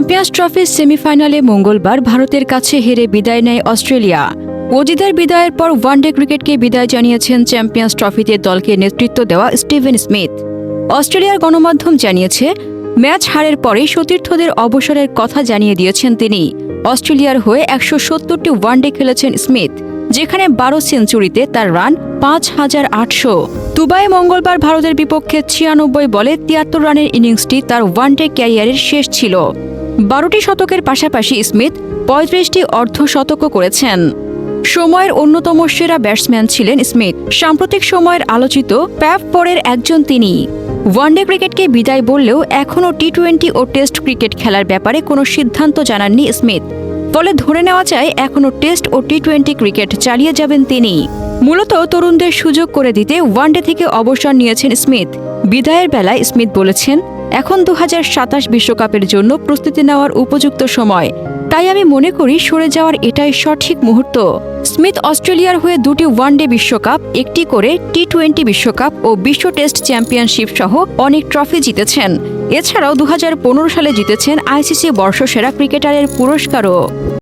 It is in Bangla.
চ্যাম্পিয়ন্স ট্রফির সেমিফাইনালে মঙ্গলবার ভারতের কাছে হেরে বিদায় নেয় অস্ট্রেলিয়া। অজিদের বিদায়ের পর ওয়ানডে ক্রিকেটকে বিদায় জানিয়েছেন চ্যাম্পিয়ন্স ট্রফিতে দলকে নেতৃত্ব দেওয়া স্টিভেন স্মিথ। অস্ট্রেলিয়ার গণমাধ্যম জানিয়েছে, ম্যাচ হারের পরেই সতীর্থদের অবসরের কথা জানিয়ে দিয়েছেন তিনি। অস্ট্রেলিয়ার হয়ে ১৭০টি ওয়ানডে খেলেছেন স্মিথ, যেখানে ১২ সেঞ্চুরিতে তার রান ৫,৮০০। দুবাইয়ে মঙ্গলবার ভারতের বিপক্ষে ৯৬ বলে ৭৩ রানের ইনিংসটি তার ওয়ানডে ক্যারিয়ারের শেষ ছিল। ১২টি শতকের পাশাপাশি স্মিথ ৩৫টি অর্ধশতকও করেছেন। সময়ের অন্যতম সেরা ব্যাটসম্যান ছিলেন স্মিথ। সাম্প্রতিক সময়ের আলোচিত প্যাপ পরের একজন তিনি। ওয়ানডে ক্রিকেটকে বিদায় বললেও এখনও টি-২০ ও টেস্ট ক্রিকেট খেলার ব্যাপারে কোনো সিদ্ধান্ত জানাননি স্মিথ। ফলে ধরে নেওয়া যায় এখনও টেস্ট ও টি-২০ ক্রিকেট চালিয়ে যাবেন তিনি। মূলত তরুণদের সুযোগ করে দিতে ওয়ানডে থেকে অবসর নিয়েছেন স্মিথ। বিদায়ের বেলায় স্মিথ বলেছেন, এখন ২০২৭ বিশ্বকাপের জন্য প্রস্তুতি নেওয়ার উপযুক্ত সময়, তাই আমি মনে করি সরে যাওয়ার এটাই সঠিক মুহূর্ত। স্মিথ অস্ট্রেলিয়ার হয়ে ২টি ওয়ানডে বিশ্বকাপ, একটি করে টি-২০ বিশ্বকাপ ও বিশ্ব টেস্ট চ্যাম্পিয়নশিপ সহ অনেক ট্রফি জিতেছেন। এছাড়াও ২০১৫ সালে জিতেছেন আইসিসি বর্ষসেরা ক্রিকেটারের পুরস্কারও।